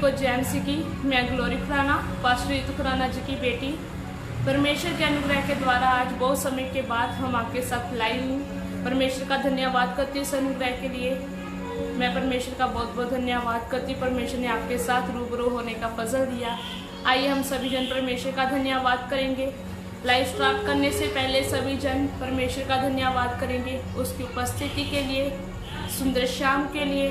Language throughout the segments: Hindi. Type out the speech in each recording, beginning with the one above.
को जैन सी की। मैं ग्लोरी खुराना, पास्टर रितु खुराना जी की बेटी। परमेश्वर के अनुग्रह के द्वारा आज बहुत समय के बाद हम आपके साथ लाइव हूँ। परमेश्वर का धन्यवाद करती हूँ इस अनुग्रह के लिए। मैं परमेश्वर का बहुत बहुत धन्यवाद करती हूँ। परमेश्वर ने आपके साथ रूबरू होने का फजल दिया। आइए हम सभी जन परमेश्वर का धन्यवाद करेंगे। लाइव स्टार्ट करने से पहले सभी जन परमेश्वर का धन्यवाद करेंगे उसकी उपस्थिति के लिए, सुंदर शाम के लिए।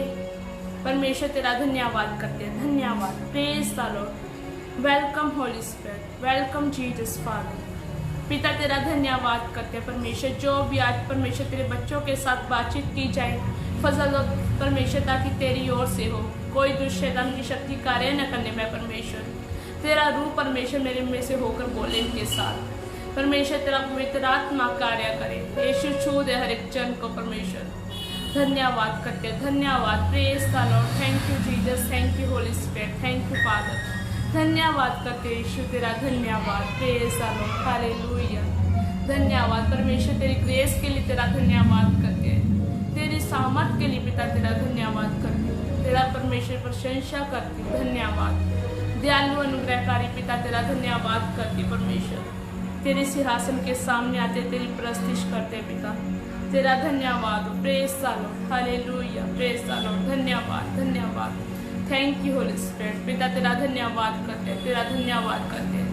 परमेश्वर तेरा धन्यवाद करते हैं। धन्यवाद। Praise the Lord. Welcome Holi spirit, welcome Jesus father. पिता तेरा धन्यवाद करते हैं परमेश्वर, जो भी आज परमेश्वर तेरे बच्चों के साथ बातचीत की जाए फजल हो परमेश्वर, ताकि तेरी ओर से हो, कोई दुष्ट शैतान की शक्ति कार्य न करने में परमेश्वर तेरा रूह परमेश्वर मेरे में से होकर बोले इनके साथ। परमेश्वर तेरा पवित्र आत्मा कार्य करे। यीशु छू दे हर एक जन को परमेश्वर। धन्यवाद करते, धन्यवाद। Praise the Lord. Thank you Jesus, thank you Holy spirit, thank you father. धन्यवाद करते यीशु तेरा धन्यवाद। Praise the Lord. हालेलुया। धन्यवाद परमेश्वर तेरी ग्रेस के लिए तेरा धन्यवाद करते हैं, तेरी सामर्थ के लिए पिता तेरा धन्यवाद करते, तेरा परमेश्वर प्रशंसा करती। धन्यवाद दयालु अनुग्रहकारी पिता तेरा धन्यवाद करती परमेश्वर। तेरे सिंहासन के सामने आते तेरी प्रस्तिश करते पिता, तेरा धन्यवाद। Praise the Lord. Hallelujah. Praise the Lord. धन्यवाद, धन्यवाद। Thank you Holy spirit. पिता तेरा धन्यवाद करते, तेरा धन्यवाद करते।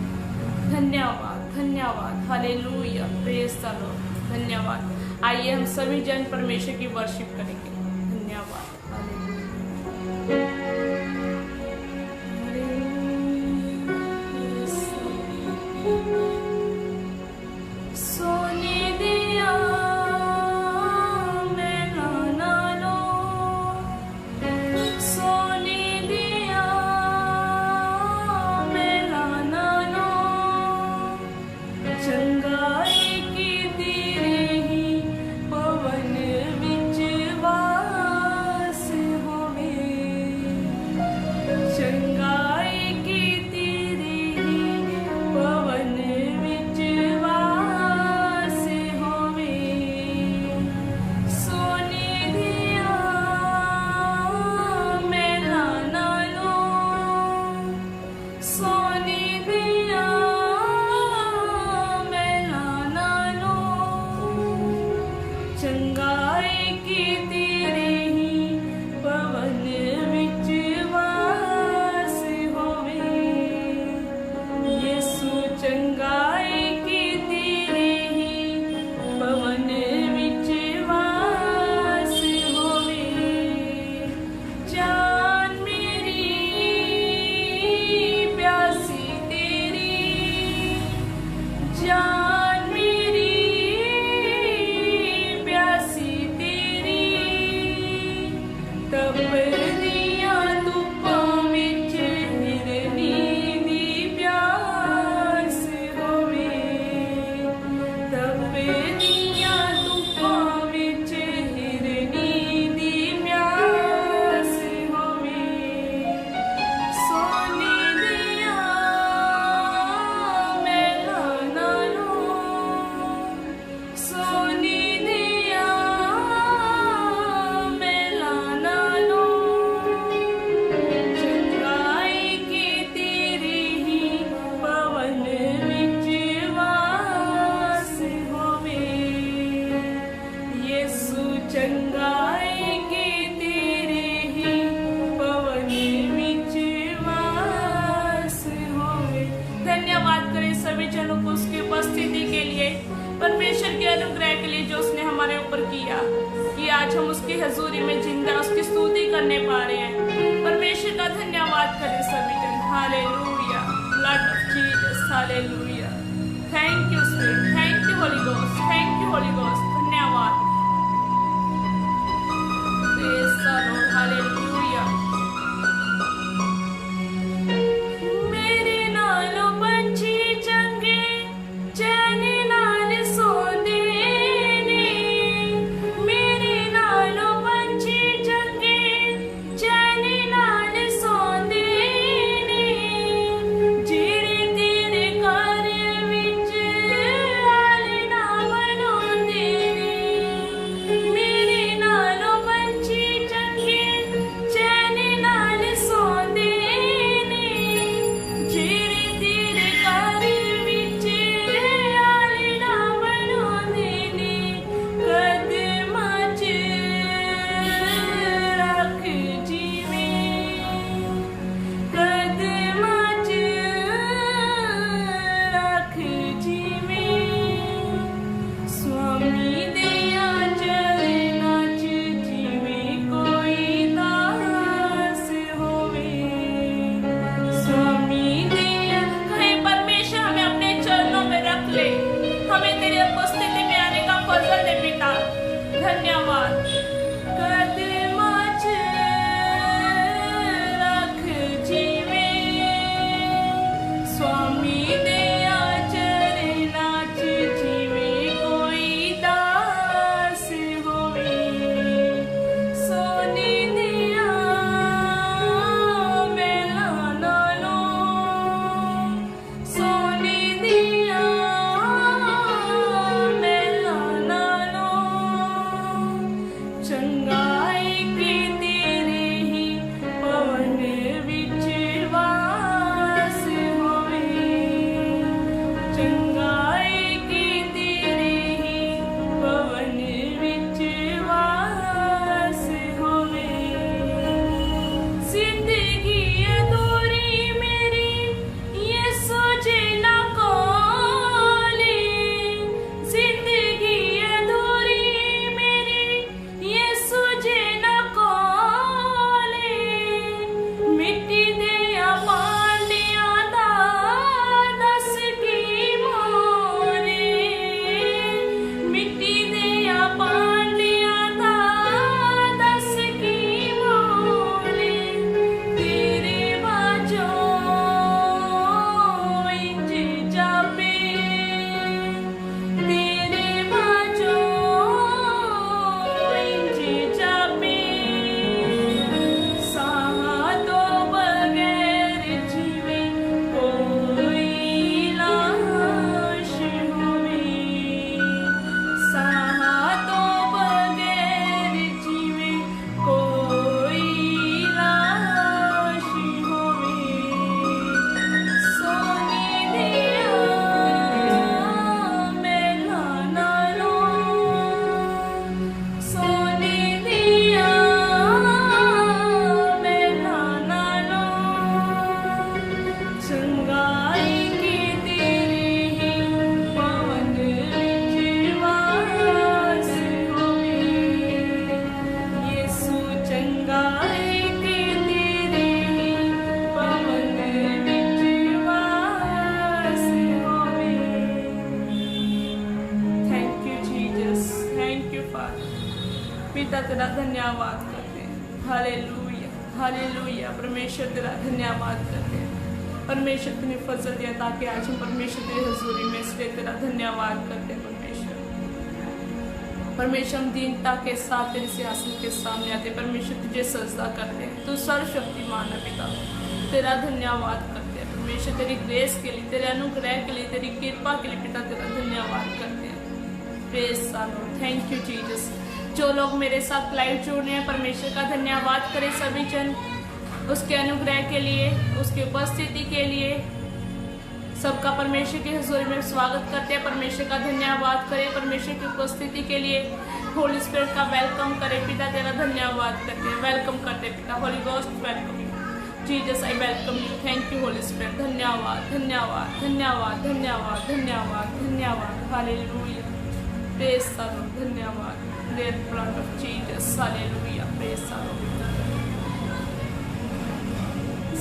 धन्यवाद, धन्यवाद। हालेलुया। Praise the Lord. धन्यवाद। आइए हम सभी जन परमेश्वर की वर्शिप करेंगे। धन्यवाद। हालेलुया। परमेश्वर के अनुग्रह के लिए जो उसने हमारे ऊपर किया, कि आज हम उसकी हजूरी में जिंदा उसकी स्तुति करने पा रहे हैं। परमेश्वर का धन्यवाद करें सभी जन। Hallelujah. Blood of Jesus. Hallelujah. Thank you Spirit, thank you Holy Ghost, thank you Holy Ghost. धन्यवाद। Praise the Lord. हालेलुया। मेरे नालों पंछी चंगे चैन नाल सोंदे ने, मेरे नालों पंछी चंगे चैन नाल सोंदे तेरा धन्यवाद करते हैं। Hallelujah hallelujah. परमेश्वर तेरा धन्यवाद करते हैं। परमेश्वर तूने फजल दिया ताकि आज हम परमेश्वर तेरी हजूरी में, इसलिए तेरा धन्यवाद करते हैं। परमेश्वर हम दीनता के साथ तेरे सिंहासन के सामने आते, परमेश्वर तुझे सजदा करते हैं। तू सर्वशक्तिमान है पिता, तेरा धन्यवाद करते हैं। परमेश्वर तेरी ग्रेस के लिए, तेरे अनुग्रह के लिए, तेरी कृपा के लिए पिता तेरा धन्यवाद करते हैं। Praise Lord, thank you Jesus. जो लोग मेरे साथ लाइव जुड़े हैं, परमेश्वर का धन्यवाद करें सभी जन, उसके अनुग्रह के लिए, उसकी उपस्थिति के लिए। सबका परमेश्वर की हजूरी में स्वागत करते हैं। परमेश्वर का धन्यवाद करें परमेश्वर की उपस्थिति के लिए। होली स्पिरिट का वेलकम करें पिता, तेरा धन्यवाद करते हैं। वेलकम करते हैं पिता। Holy Ghost welcome you Jesus, I welcome you. Thank you Holy Spirit. धन्यवाद धन्यवाद धन्यवाद धन्यवाद धन्यवाद धन्यवाद। हालेलुया। Praise the Lord. धन्यवाद there blood of Jesus. Hallelujah. Praise the Lord.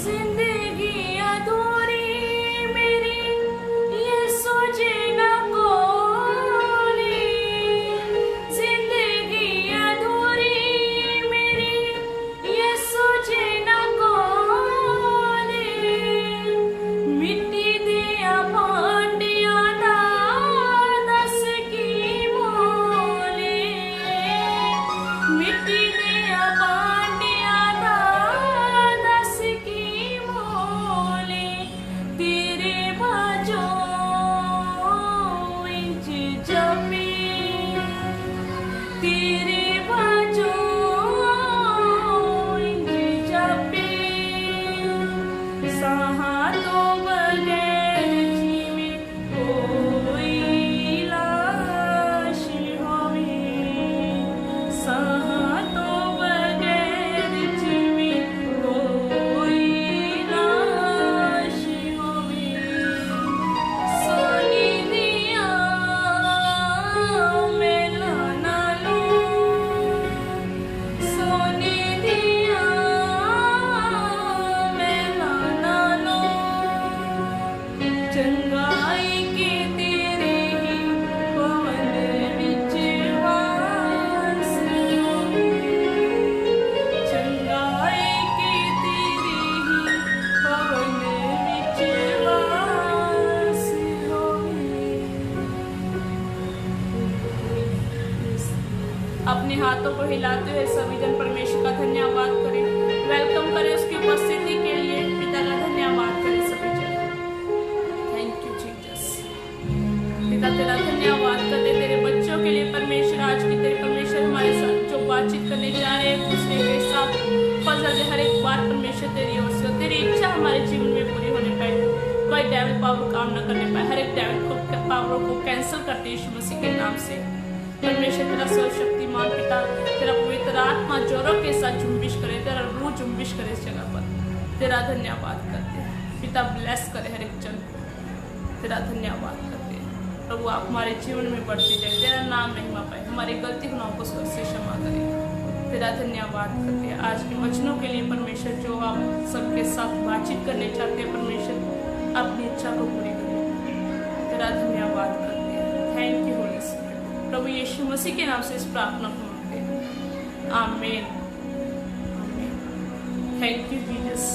जिंदगी अधूरी मेरी ये सोचे न कोई, जिंदगी अधूरी मेरी ये सोचे न कोई। मिट्टी दिया पांडिया दा दस की मोले, मिट्टी दिया पांडिया दा दस की मोले। तेरे बाजो इंच जमी, तेरे बाजो इंच जमी। सहा तो बगैर जीवे कोई लाश होवे, सहा तो बगैर जीवे कोई लाश होवे। सोनी दिया मेला ना लो, सोनी दिया मेला ना लो। चंगाई के तेरे ही पवन विच वास होवे, चंगाई के तेरे ही पवन विच वास होवे। अपने हाथों को हिलाते हुए सभी जन परमेश्वर का धन्यवाद करें। वेलकम करें उसकी उपस्थिति के लिए। पिता का धन्यवाद करें सभी जन। Thank you Jesus. पिता तेरा धन्यवाद करते तेरे बच्चों के लिए। परमेश्वर आज की तेरे परमेश्वर हमारे साथ जो बातचीत करने जा रहे हैं, दूसरे के साथ फजल हर एक बात परमेश्वर तेरी ओर से, तेरी इच्छा हमारे जीवन में पूरी होने पाए। कोई डेविल पावर काम न करने पाए। हर एक डेविल को पावर को कैंसिल करते यीशु मसीह के नाम से। परमेश्वर तेरा सर्वशक्तिमान पिता, तेरा पवित्र आत्मा जोरों के साथ जुम्बिश करे, तेरा रूह जुम्बिश करे इस जगह पर। तेरा धन्यवाद करते हैं पिता। ब्लेस करे हर एक जन को। तेरा धन्यवाद करते हैं प्रभु। आप हमारे जीवन में बढ़ते जाए, तेरा नाम महिमा पाए, हमारी गलती गुनाहों को स्वर्ग से क्षमा करे। तेरा धन्यवाद करते हैं आज के वचनों के लिए परमेश्वर, जो आप सबके साथ बातचीत करने चाहते हैं परमेश्वर, अपनी इच्छा को पूरी करें। तेरा धन्यवाद करते हैं। Thank you Holy Spirit. प्रभु यीशु मसीह के नाम से इस प्रार्थना को मांगते हैं। आमीन। Thank you Jesus.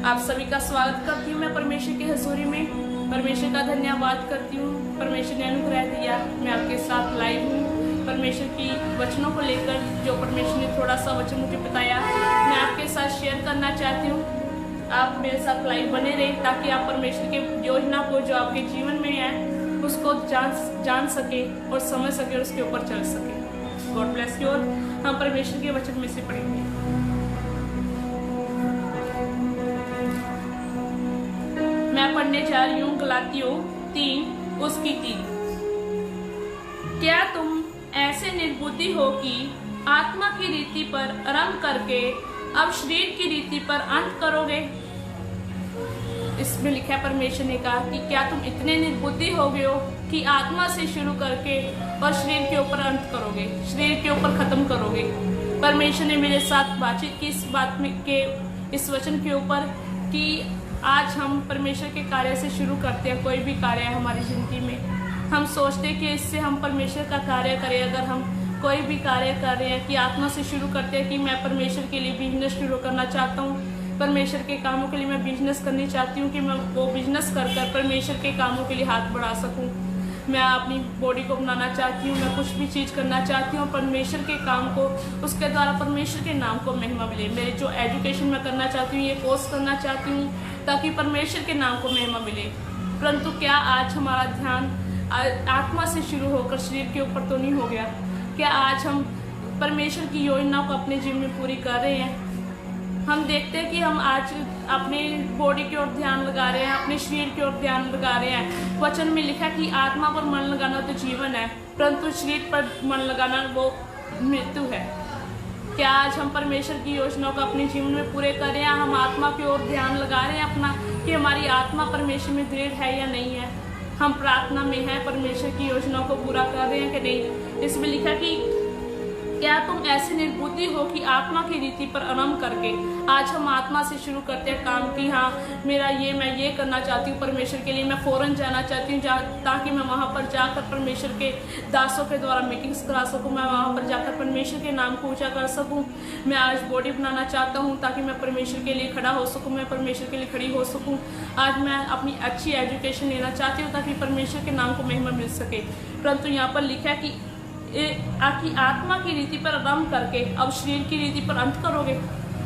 आप सभी का स्वागत करती हूँ मैं परमेश्वर की हजूरी में। परमेश्वर का धन्यवाद करती हूँ। परमेश्वर ने अनुग्रह दिया, मैं आपके साथ लाइव हूँ परमेश्वर की वचनों को लेकर। जो परमेश्वर ने थोड़ा सा वचन मुझे बताया, मैं आपके साथ शेयर करना चाहती हूँ। आप मेरे साथ लाइव बने रहें ताकि आप परमेश्वर की योजना को जो आपके जीवन में है उसको जान सके और समझ सके और उसके ऊपर चल सके। God bless you. और हम परमेश्वर के वचन में से पढ़ेंगे। मैं पढ़ने जा रही हूँ गलातियों 3 उसकी 3। क्या तुम ऐसे निर्बुद्धि हो कि आत्मा की रीति पर आरंभ करके अब शरीर की रीति पर अंत करोगे। इसमें लिखा है, परमेश्वर ने कहा कि क्या तुम इतने निर्बुद्धि हो गए हो कि आत्मा से शुरू करके और शरीर के ऊपर अंत करोगे, शरीर के ऊपर खत्म करोगे। परमेश्वर ने मेरे साथ बातचीत की इस बात में के इस वचन के ऊपर कि आज हम परमेश्वर के कार्य से शुरू करते हैं। कोई भी कार्य है हमारी जिंदगी में, हम सोचते हैं कि इससे हम परमेश्वर का कार्य करें। अगर हम कोई भी कार्य कर रहे हैं कि आत्मा से शुरू करते हैं कि मैं परमेश्वर के लिए बिजनेस शुरू करना चाहता हूँ, परमेश्वर के कामों के लिए मैं बिजनेस करनी चाहती हूँ कि मैं वो बिजनेस कर कर परमेश्वर के कामों के लिए हाथ बढ़ा सकूँ। मैं अपनी बॉडी को बनाना चाहती हूँ, मैं कुछ भी चीज़ करना चाहती हूँ परमेश्वर के काम को, उसके द्वारा परमेश्वर के नाम को महिमा मिले। मेरी जो एजुकेशन मैं करना चाहती हूँ, ये कोर्स करना चाहती हूँ ताकि परमेश्वर के नाम को महिमा मिले। परंतु क्या आज हमारा ध्यान आत्मा से शुरू होकर शरीर के ऊपर तो नहीं हो गया? क्या आज हम परमेश्वर की योजना को अपने जीवन में पूरी कर रहे हैं? हम देखते हैं कि हम आज अपने बॉडी की ओर ध्यान लगा रहे हैं, अपने शरीर की ओर ध्यान लगा रहे हैं। वचन में लिखा कि आत्मा पर मन लगाना तो जीवन है, परंतु शरीर पर मन लगाना वो मृत्यु है। क्या आज हम परमेश्वर की योजनाओं को अपने जीवन में पूरे कर रहे हैं? हम आत्मा की ओर ध्यान लगा रहे हैं अपना कि हमारी आत्मा परमेश्वर में दृढ़ है या नहीं है? हम प्रार्थना में हैं, परमेश्वर की योजनाओं को पूरा कर रहे हैं कि नहीं? इसमें लिखा कि क्या तुम ऐसे निर्बुद्धि हो कि आत्मा की रीति पर आरंभ करके, आज हम आत्मा से शुरू करते हैं काम की, हाँ मेरा ये, मैं ये करना चाहती हूँ परमेश्वर के लिए, मैं फौरन जाना चाहती हूँ ताकि मैं वहाँ पर जाकर परमेश्वर के दासों के द्वारा मीटिंग्स करा सकूँ, मैं वहाँ पर जाकर परमेश्वर के नाम को ऊँचा कर सकूँ। मैं आज बॉडी बनाना चाहता हूँ ताकि मैं परमेश्वर के लिए खड़ा हो सकूँ, मैं परमेश्वर के लिए खड़ी हो सकूँ। आज मैं अपनी अच्छी एजुकेशन लेना चाहती हूँ ताकि परमेश्वर के नाम को महिमा मिल सके। परंतु यहाँ पर लिखा है कि आत्मा की रीति पर आरंभ करके अब शरीर की रीति पर अंत करोगे।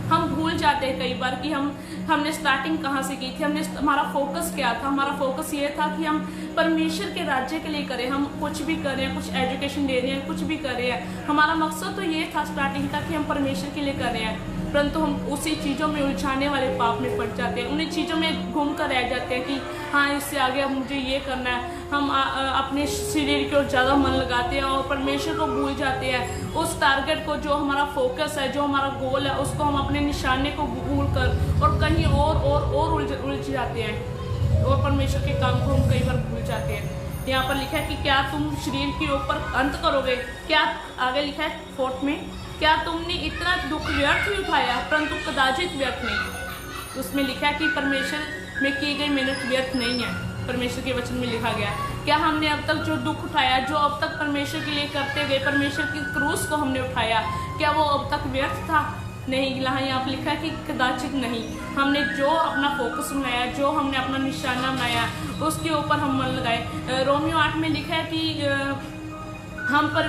हम भूल जाते हैं कई बार कि हमने स्टार्टिंग कहाँ से की थी, हमारा फोकस क्या था। हमारा फोकस ये था कि हम परमेश्वर के राज्य के लिए करें, हम कुछ भी कर रहे हैं, कुछ एजुकेशन ले रहे हैं, कुछ भी कर रहे हैं, हमारा मकसद तो ये था स्टार्टिंग का कि हम परमेश्वर के लिए कर रहे हैं। परंतु हम उसी चीज़ों में उलझाने वाले पाप में पड़ जाते हैं, उन्हीं चीज़ों में घूम कर रह जाते हैं कि हाँ इससे आगे अब मुझे ये करना है। हम अपने शरीर की ओर ज़्यादा मन लगाते हैं और परमेश्वर को भूल जाते हैं। उस टारगेट को, जो हमारा फोकस है, जो हमारा गोल है, उसको हम अपने निशाने को भूल कर और कहीं और उलझ जाते हैं और परमेश्वर के काम को हम कई बार भूल जाते हैं। यहाँ पर लिखा है कि क्या तुम शरीर के ऊपर अंत करोगे? क्या आगे लिखा है 4 में, क्या तुमने इतना दुख व्यर्थ ही उठाया, परंतु कदाचित व्यर्थ नहीं। उसमें लिखा है कि परमेश्वर में की गई मेहनत व्यर्थ नहीं है। परमेश्वर के वचन में लिखा गया, क्या हमने अब तक जो दुख उठाया, जो अब तक परमेश्वर के लिए करते गए, परमेश्वर की क्रूस को हमने उठाया, क्या वो अब तक व्यर्थ था? नहीं। यहाँ पर लिखा है कि कदाचित नहीं। हमने जो अपना फोकस बनाया, जो हमने अपना निशाना बनाया, उसके ऊपर हम मन लगाए। रोमियो 8 में लिखा है कि हम पर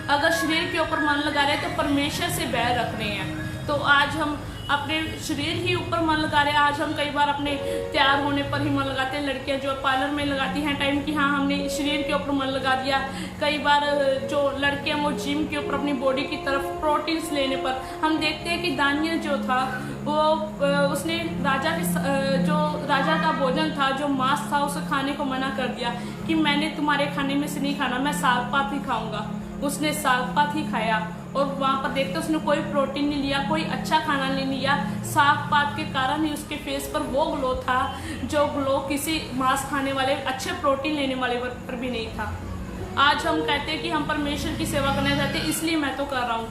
अगर शरीर के ऊपर मन लगा रहे हैं तो परमेश्वर से बैर रख रहे हैं। तो आज हम अपने शरीर ही ऊपर मन लगा रहे हैं। आज हम कई बार अपने तैयार होने पर ही मन लगाते हैं। लड़कियां जो पार्लर में लगाती हैं टाइम कि हाँ हमने शरीर के ऊपर मन लगा दिया। कई बार जो लड़कियां वो जिम के ऊपर अपनी बॉडी की तरफ प्रोटीन्स लेने पर, हम देखते हैं कि दानियल जो था वो उसने राजा का भोजन था, जो मांस था, उसे खाने को मना कर दिया कि मैंने तुम्हारे खाने में से नहीं खाना, मैं साग पात ही खाऊंगा। उसने साग पात ही खाया और वहाँ पर देखते उसने कोई प्रोटीन नहीं लिया, कोई अच्छा खाना नहीं लिया। साग पात के कारण ही उसके फेस पर वो ग्लो था जो ग्लो किसी मांस खाने वाले, अच्छे प्रोटीन लेने वाले पर भी नहीं था। आज हम कहते हैं कि हम परमेश्वर की सेवा करना चाहते हैं, इसलिए मैं तो कर रहा हूँ।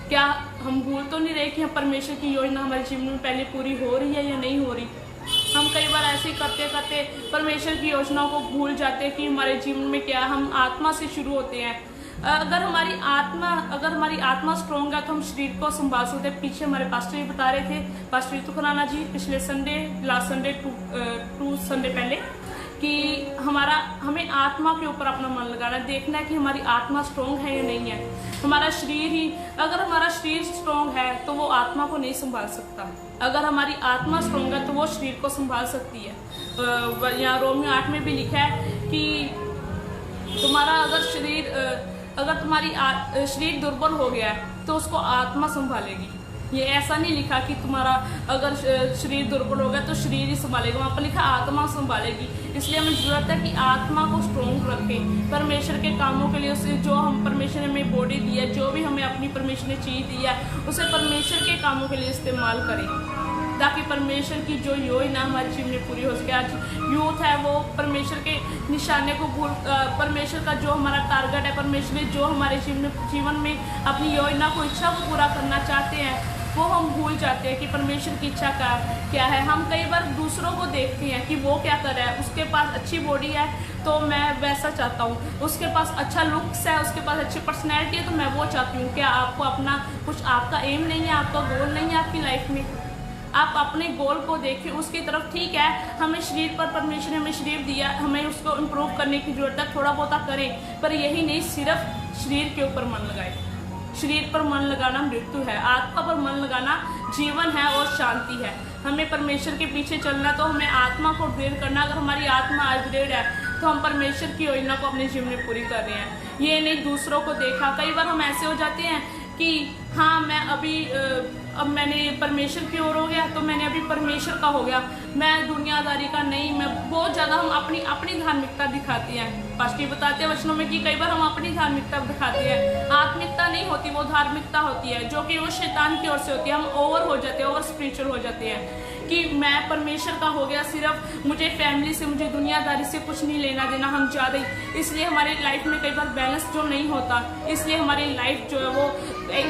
क्या हम भूल तो नहीं रहे कि हम परमेश्वर की योजना हमारे जीवन में पहले पूरी हो रही है या नहीं हो रही? हम कई बार ऐसे करते करते परमेश्वर की योजनाओं को भूल जाते हैं कि हमारे जीवन में क्या, हम आत्मा से शुरू होते हैं। अगर हमारी आत्मा स्ट्रॉन्ग है तो हम शरीर को संभाल सकते हैं। पीछे हमारे पास्टर जी बता रहे थे, पास्टर ऋतु खुराना जी, पिछले संडे, लास्ट संडे, 2 संडे पहले, कि हमें आत्मा के ऊपर अपना मन लगाना, देखना है कि हमारी आत्मा स्ट्रॉन्ग है या नहीं है। हमारा शरीर ही, अगर हमारा शरीर स्ट्रॉन्ग है तो वो आत्मा को नहीं संभाल सकता। अगर हमारी आत्मा स्ट्रॉन्ग है तो वो शरीर को संभाल सकती है। यहाँ रोमियो 8 में भी लिखा है कि अगर तुम्हारी शरीर दुर्बल हो गया है तो उसको आत्मा संभालेगी। ये ऐसा नहीं लिखा कि तुम्हारा अगर शरीर दुर्बल होगा तो शरीर ही संभालेगा, वहाँ पर लिखा आत्मा संभालेगी। इसलिए हमें जरूरत है कि आत्मा को स्ट्रॉन्ग रखें परमेश्वर के कामों के लिए। उसे जो हम परमेश्वर ने हमें बॉडी दी है, जो भी हमें अपनी परमेश्वर ने चीज़ दी है, उसे परमेश्वर के कामों के लिए इस्तेमाल करें ताकि परमेश्वर की जो योजना हमारे जीवन में पूरी हो सके। आज यूथ है वो परमेश्वर के निशाने को भूल, परमेश्वर का जो हमारा टारगेट है, परमेश्वर ने जो हमारे जीवन में अपनी योजना को, इच्छा को पूरा करना चाहते हैं, वो हम भूल जाते हैं कि परमेश्वर की इच्छा क्या है। हम कई बार दूसरों को देखते हैं कि वो क्या कर रहा है, उसके पास अच्छी बॉडी है तो मैं वैसा चाहता हूँ, उसके पास अच्छा लुक्स है, उसके पास अच्छी पर्सनैलिटी है तो मैं वो चाहती हूँ। क्या आपको अपना कुछ आपका एम नहीं है, आपका गोल नहीं है आपकी लाइफ में? आप अपने गोल को देखिए, उसकी तरफ। ठीक है, हमें शरीर पर परमेश्वर ने हमें शरीर दिया, हमें उसको इम्प्रूव करने की जरूरत है, थोड़ा बहुत करें, पर यही नहीं सिर्फ शरीर के ऊपर मन लगाए। शरीर पर मन लगाना मृत्यु है, आत्मा पर मन लगाना जीवन है और शांति है। हमें परमेश्वर के पीछे चलना, तो हमें आत्मा को दृढ़ करना। अगर हमारी आत्मा आज दृढ़ है तो हम परमेश्वर की योजना को अपने जीवन में पूरी कर रहे हैं। ये नहीं दूसरों को देखा। कई बार हम ऐसे हो जाते हैं कि हाँ मैं अब मैंने परमेश्वर की ओर हो गया तो मैंने अभी परमेश्वर का हो गया, मैं दुनियादारी का नहीं। मैं बहुत ज़्यादा हम अपनी धार्मिकता दिखाते हैं। पास्टर बताते हैं वचनों में कि कई बार हम अपनी धार्मिकता दिखाते हैं। आत्मिकता नहीं होती, वो धार्मिकता होती है, जो कि वो शैतान की ओर से होती है। हम ओवर हो जाते हैं, ओवर स्पिरिचुअल हो जाते हैं कि मैं परमेश्वर का हो गया, सिर्फ मुझे फैमिली से, मुझे दुनियादारी से कुछ नहीं लेना देना। हम ज़्यादा ही, इसलिए हमारी लाइफ में कई बार बैलेंस जो नहीं होता, इसलिए हमारी लाइफ जो है वो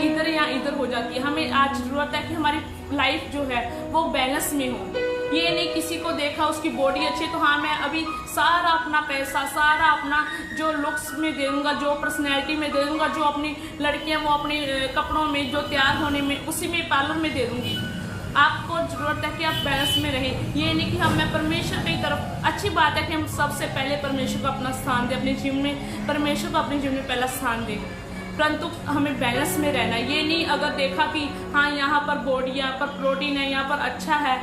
इधर या इधर हो जाती है। हमें आज ज़रूरत है कि हमारी लाइफ जो है वो बैलेंस में हो। ये नहीं किसी को देखा उसकी बॉडी अच्छी तो हाँ मैं अभी सारा अपना पैसा, सारा अपना जो लुक्स में दे दूँगा, जो पर्सनैलिटी में दे दूँगा, जो अपनी लड़कियाँ वो अपने कपड़ों में, जो तैयार होने में, उसी में पार्लर में दे दूँगी। आपको जरूरत है कि आप बैलेंस में रहें। ये नहीं कि मैं परमेश्वर की तरफ। अच्छी बात है कि हम सबसे पहले परमेश्वर को अपना स्थान दें अपने जीवन में, परमेश्वर को अपने जीवन में पहला स्थान दें, परंतु हमें बैलेंस में रहना। ये नहीं अगर देखा कि हाँ यहाँ पर बॉडी, यहाँ पर प्रोटीन है, यहाँ पर अच्छा है,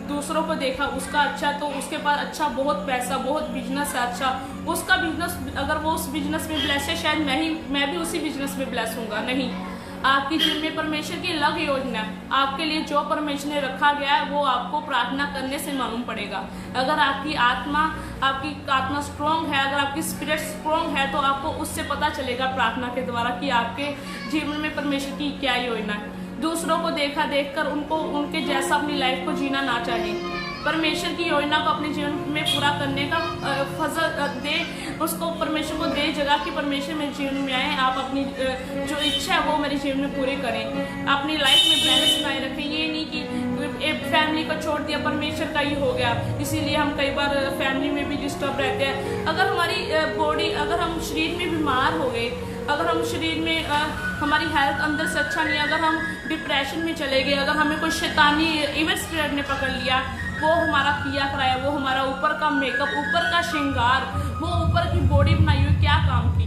दूसरों को देखा उसका अच्छा, तो उसके पास अच्छा बहुत पैसा, बहुत बिजनेस है, अच्छा उसका बिजनेस, अगर वो उस बिजनेस में ब्लेस है, शायद मैं भी उसी बिजनेस में ब्लेस हूँगा। नहीं, आपकी जीवन में परमेश्वर की अलग योजना है। आपके लिए जो परमेश्वर ने रखा गया है वो आपको प्रार्थना करने से मालूम पड़ेगा। अगर आपकी आत्मा स्ट्रॉन्ग है, अगर आपकी स्पिरिट स्ट्रॉन्ग है, तो आपको उससे पता चलेगा प्रार्थना के द्वारा कि आपके जीवन में परमेश्वर की क्या योजना है। दूसरों को देखकर उनको उनके जैसा अपनी लाइफ को जीना ना चाहिए। परमेश्वर की योजना को अपने जीवन में पूरा करने का फजल दे, उसको परमेश्वर को दे जगह कि परमेश्वर मेरे जीवन में आए, आप अपनी जो इच्छा है वो मेरे जीवन में पूरी करें। अपनी लाइफ में बैलेंस बनाए रखें। ये नहीं कि एक फैमिली को छोड़ दिया, परमेश्वर का ही हो गया, इसीलिए हम कई बार फैमिली में भी डिस्टर्ब रहते हैं। अगर हमारी बॉडी, अगर हम शरीर में बीमार हो गए, अगर हम शरीर में हमारी हेल्थ अंदर से अच्छा नहीं, अगर हम डिप्रेशन में चले गए, अगर हमें कोई शैतानी इविल स्पिरिट ने पकड़ लिया, वो हमारा किया कराया, वो हमारा ऊपर का मेकअप, ऊपर का श्रृंगार, वो ऊपर की बॉडी बनाई हुई क्या काम की?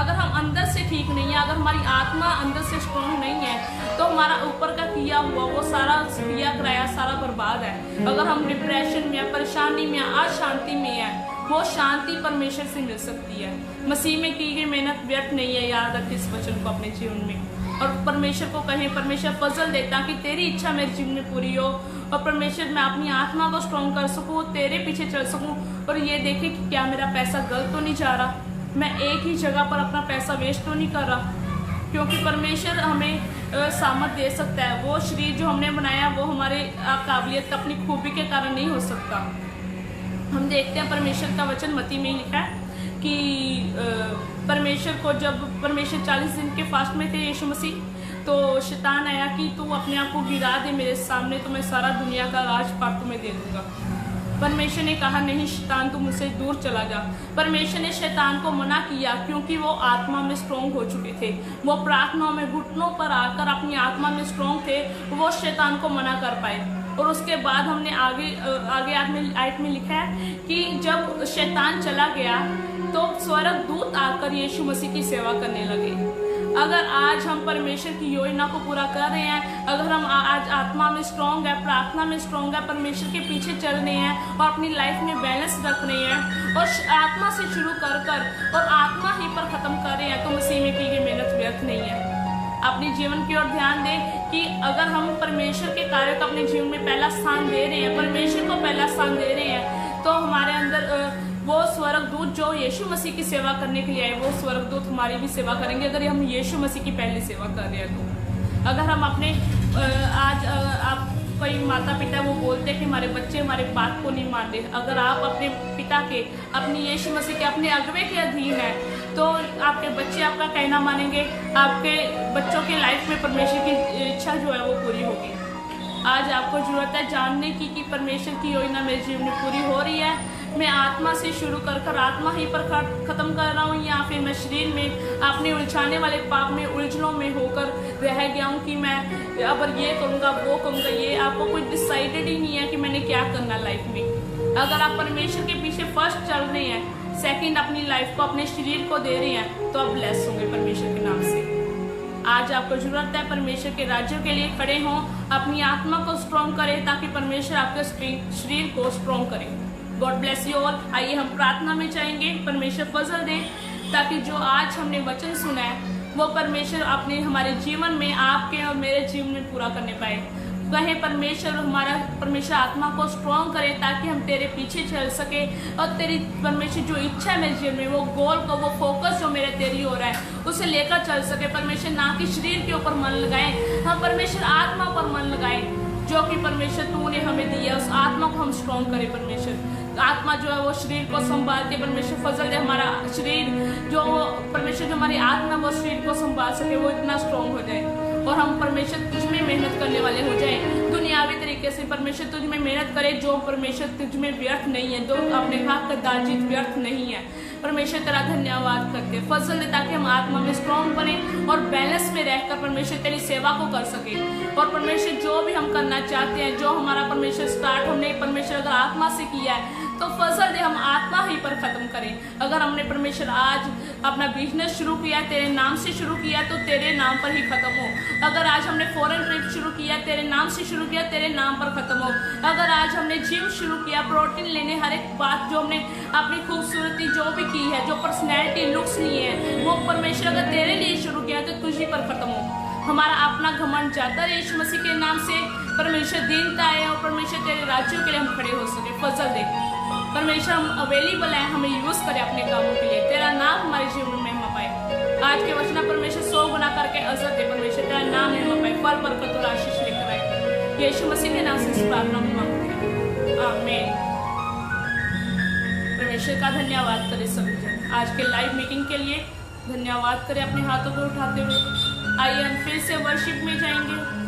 अगर हम अंदर से ठीक नहीं है, अगर हमारी आत्मा अंदर से स्ट्रॉन्ग नहीं है, तो हमारा ऊपर का किया हुआ वो सारा किया कराया सारा बर्बाद है। अगर हम डिप्रेशन में है, परेशानी में है, अशांति में है, वो शांति परमेश्वर से मिल सकती है। मसीह में की गई मेहनत व्यर्थ नहीं है। याद रखें इस वचन को अपने जीवन में, और परमेश्वर को कहें, परमेश्वर फजल देता कि तेरी इच्छा मेरे जीवन में पूरी हो, और परमेश्वर मैं अपनी आत्मा को स्ट्रॉन्ग कर सकूँ, तेरे पीछे चल सकूँ, और ये देखे कि क्या मेरा पैसा गलत तो नहीं जा रहा, मैं एक ही जगह पर अपना पैसा वेस्ट तो नहीं कर रहा। क्योंकि परमेश्वर हमें सामर्थ दे सकता है। वो शरीर जो हमने बनाया वो हमारे काबिलियत, अपनी खूबी के कारण नहीं हो सकता। हम देखते हैं परमेश्वर का वचन मत्ती में लिखा है कि परमेश्वर को, जब परमेश्वर 40 दिन के फास्ट में थे यीशु मसीह, तो शैतान आया कि तू अपने आप को गिरा दे मेरे सामने, तो मैं सारा दुनिया का राजपाट तुम्हें दे दूंगा। परमेश्वर ने कहा नहीं शैतान तू मुझसे दूर चला जा। परमेश्वर ने शैतान को मना किया क्योंकि वो आत्मा में स्ट्रॉन्ग हो चुके थे। वो प्रार्थनाओं में घुटनों पर आकर अपनी आत्मा में स्ट्रॉन्ग थे, वो शैतान को मना कर पाए। और उसके बाद हमने आगे आयत में लिखा है कि जब शैतान चला गया तो स्वर्ग दूत आकर यीशु मसीह की सेवा करने लगे। अगर आज हम परमेश्वर की योजना को पूरा कर रहे हैं, अगर हम आज आत्मा में स्ट्रॉन्ग है, प्रार्थना में स्ट्रॉन्ग है, परमेश्वर के पीछे चल रहे हैं और अपनी लाइफ में बैलेंस रख रहे हैं और आत्मा से शुरू कर और आत्मा ही पर ख़त्म कर रहे हैं, तो मसीह में की गई मेहनत व्यर्थ नहीं है। अपने जीवन की ओर ध्यान दें कि अगर हम परमेश्वर के कार्य को अपने जीवन में पहला स्थान दे रहे हैं, परमेश्वर को पहला स्थान दे रहे हैं, तो हमारे अंदर वो स्वर्गदूत जो यीशु मसीह की सेवा करने के लिए आए, वो स्वर्गदूत हमारी भी सेवा करेंगे अगर हम यीशु मसीह की पहली सेवा कर रहे हैं। तो अगर हम अपने आज आप कोई माता पिता वो बोलते हैं कि हमारे बच्चे हमारे बात को नहीं मानते, अगर आप अपने पिता के, अपनी यीशु मसीह के, अपने अगुवे के अधीन है, तो आपके बच्चे आपका कहना मानेंगे, आपके बच्चों की लाइफ में परमेश्वर की इच्छा जो है वो पूरी होगी। आज आपको जरूरत है जानने की कि परमेश्वर की योजना मेरे जीवन में पूरी हो रही है। मैं आत्मा से शुरू कर आत्मा ही पर खत्म कर रहा हूँ, या फिर मैं शरीर में अपने उलझाने वाले पाप में उलझनों में होकर रह गया हूँ कि मैं अब ये करूँगा वो करूँगा। ये आपको कुछ डिसाइडेड ही नहीं है कि मैंने क्या करना लाइफ में। अगर आप परमेश्वर के पीछे फर्स्ट चल रहे हैं, सेकंड अपनी लाइफ को अपने शरीर को दे रहे हैं, तो आप ब्लेस होंगे परमेश्वर के नाम से। आज आपको जरूरत है परमेश्वर के राज्य के लिए खड़े हों, अपनी आत्मा को स्ट्रॉन्ग करें ताकि परमेश्वर आपके शरीर को स्ट्रॉन्ग करे। God bless you all. आइए हम प्रार्थना में जाएंगे। परमेश्वर फजल दे ताकि जो आज हमने वचन सुना है वो परमेश्वर अपने हमारे जीवन में, आपके और मेरे जीवन में पूरा करने पाए। कहे परमेश्वर आत्मा को स्ट्रॉन्ग करे ताकि हम तेरे पीछे चल सके और तेरी परमेश्वर जो इच्छा है मेरे जीवन में, वो गोल को, वो फोकस जो मेरे तेरी हो रहा है उसे लेकर चल सके। परमेश्वर ना कि शरीर के ऊपर मन लगाए, हम परमेश्वर आत्मा पर मन लगाए जो कि परमेश्वर तूने हमें दिया। उस आत्मा को हम स्ट्रॉन्ग करें। परमेश्वर आत्मा जो है वो शरीर को संभालती है। परमेश्वर फजल दे हमारा शरीर जो परमेश्वर जो हमारी आत्मा वो शरीर को संभाल सके, वो इतना स्ट्रॉन्ग हो जाए और हम परमेश्वर तुझ में मेहनत करने वाले हो जाए। दुनियावी तरीके से परमेश्वर तुझ में मेहनत करे जो परमेश्वर तुझ में व्यर्थ नहीं है, जो अपने खाक का दाजीत व्यर्थ नहीं है। परमेश्वर तेरा धन्यवाद करके फजल दे ताकि हम आत्मा में स्ट्रॉन्ग बने और बैलेंस में रहकर परमेश्वर तेरी सेवा को कर सके। और परमेश्वर जो भी हम करना चाहते हैं, जो हमारा परमेश्वर स्टार्ट हमने परमेश्वर अगर आत्मा से किया है तो फजल दे हम आत्मा ही पर खत्म करें। अगर हमने परमेश्वर आज अपना बिजनेस शुरू किया, तेरे नाम से शुरू किया, तो तेरे नाम पर ही खत्म हो। अगर आज हमने फॉरेन ट्रिप शुरू किया, तेरे नाम से शुरू किया, तेरे नाम पर खत्म हो। अगर आज हमने जिम शुरू किया, प्रोटीन लेने, हर एक बात जो हमने अपनी खूबसूरती जो भी की है, जो पर्सनैलिटी लुक्स नहीं है, वो परमेश्वर अगर तेरे लिए शुरू किया तो तुझी पर खत्म हो। हमारा अपना घमंड जाता है यीशु मसीह के नाम से। परमेश्वर दीनता है और परमेश्वर तेरे राज्यों के लिए हम खड़े हो सके। फजल दे परमेश्वर हम अवेलेबल है, हमें यूज करे अपने कामों के लिए। तेरा नाम हमारे जीवन में महिमा पाए। आज के वचन परमेश्वर 100 गुना करके असर दे। परमेश्वर तेरा नाम महिमा पाए, फल बरकत और आशीष लेकर आए। यीशु मसीह के नाम से इस प्रार्थना में मांगते हैं, आमीन। परमेश्वर का धन्यवाद करे सभी जन आज के लाइव मीटिंग के लिए। धन्यवाद करें अपने हाथों को उठाते हुए। आइए हम फिर से वर्शिप में जाएंगे।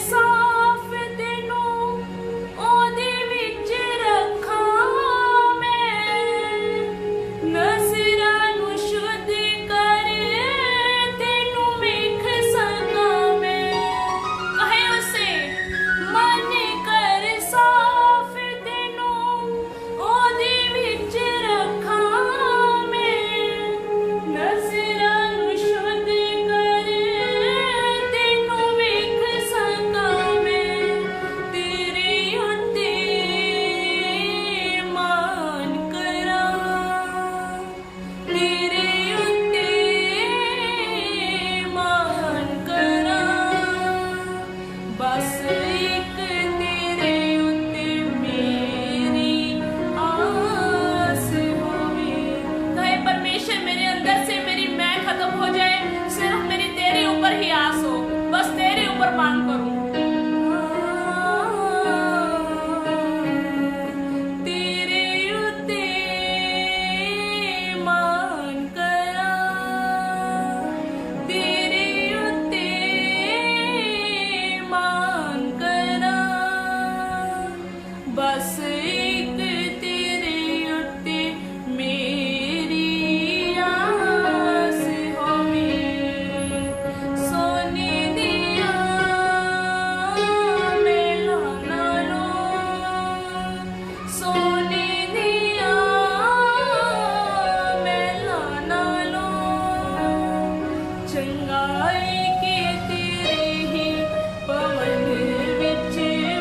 साफ तेनों ओदे विच रखा मैं, नजरां नूं शुद्ध कर तेनों वेख सका मैं। कहे उसे मन कर साफ तेनों ओदे विच रखा मैं, नजरां नूं शुद्ध कर तेनों वेख सका मैं। तेरे उत्ते मान करा, तेरे उत्ते मान करा, बस एक तेरे उत्ते मेरी आस होवे। कहे परमेश्वर मेरे अंदर से मेरी मैं खत्म हो जाए, सिर्फ मेरी तेरे ऊपर ही आस हो, बस तेरे ऊपर मान करूं। तेरे उत्ते मान करा, तेरे उत्ते मान करा, बस एक तेरे उत्ते मेरी आस होवे। सोने दिया मेला नालो, सोने दिया मेला नालो, चंगाई के तेरे ही पवन विच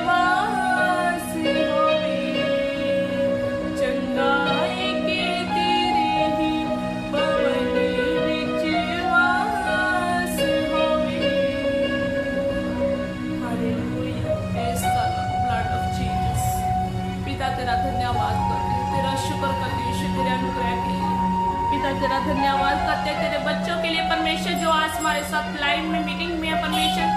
वास होवे। चंगाई के तेरे ही पवन विच वास होवे। Hallelujah. Praise the blood of Jesus. पिता तेरा धन्यवाद करते हैं, तेरा शुक्र करते हैं यीशु तेरे अनुग्रह के लिए। पिता तेरा धन्यवाद करते हैं तेरे बच्चों के लिए परमेश्वर जो आज हमारे साथ लाइव में मीटिंग में है। परमेश्वर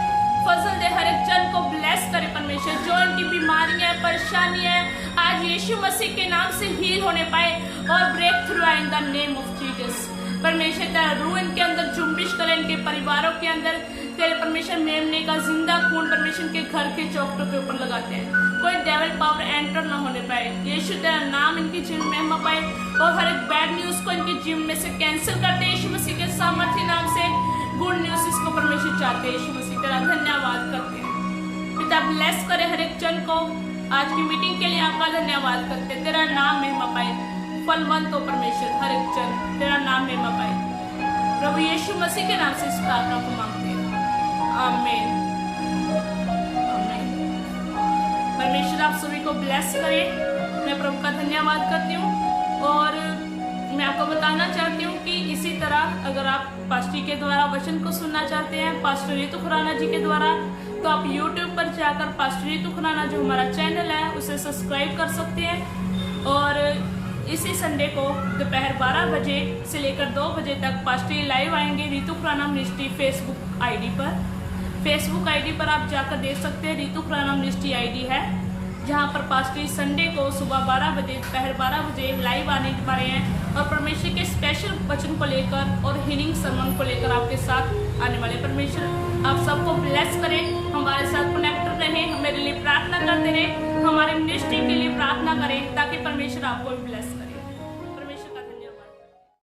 फजल दे हर एक जन को ब्लेस करे। परमेश्वर जो उनकी बीमारियां परेशानियां हैं आज यीशु मसीह के नाम से हील होने पाए और ब्रेक थ्रू आए in the name of Jesus. परमेश्वर तेरा रूह इनके अंदर जुम्बिश करे, इनके परिवारों के अंदर तेरे परमेश्वर मेमने का जिंदा खून परमेश्वर के घर के चौखटों के ऊपर लगाते हैं, कोई डेविल पावर एंटर ना होने पाए। यीशु तेरा नाम इनकी जीवन में महिमा पाए और हर एक बैड न्यूज को इनके जीवन में से कैंसिल करते हैं यीशु मसीह के सामर्थ्य नाम से। गुड न्यूज इसको परमेश्वर चाहते हैं यीशु मसीह, तेरा धन्यवाद करते हैं। पिता ब्लेस करे हर एक जन को, आज की मीटिंग के लिए आपका धन्यवाद करते हैं। तेरा नाम महिमा पाए, फलवंत हो परमेश्वर, हर एक जन तेरा नाम महिमा पाए। प्रभु यीशु मसीह के नाम से इस प्रार्थना को मांगते हैं, आमीन आमीन। परमेश्वर आप सभी को ब्लेस करे। मैं प्रभु का धन्यवाद करती हूँ और मैं आपको बताना चाहती हूँ कि इसी तरह अगर आप पास्टर के द्वारा वचन को सुनना चाहते हैं, पास्टर रितु खुराना जी के द्वारा, तो आप YouTube पर जाकर पास्टर रितु खुराना जो हमारा चैनल है उसे सब्सक्राइब कर सकते हैं। और इसी संडे को दोपहर 12 बजे से लेकर 2 बजे तक पास्टर लाइव आएंगे Ritu Khurana ministry Facebook ID पर। फेसबुक आईडी पर आप जाकर देख सकते हैं, रितु खुराना मिनिस्ट्री आईडी है, जहां पर पास्टर संडे को सुबह 12 बजे दोपहर 12 बजे लाइव आने वाले हैं और परमेश्वर के स्पेशल वचन को लेकर और हीलिंग सर्मन को लेकर आपके साथ आने वाले। परमेश्वर आप सबको ब्लेस करें, हमारे साथ कनेक्ट रहें, मेरे लिए प्रार्थना करते रहें, हमारे मिनिस्ट्री के लिए प्रार्थना करें ताकि परमेश्वर आपको भी ब्लेस करे।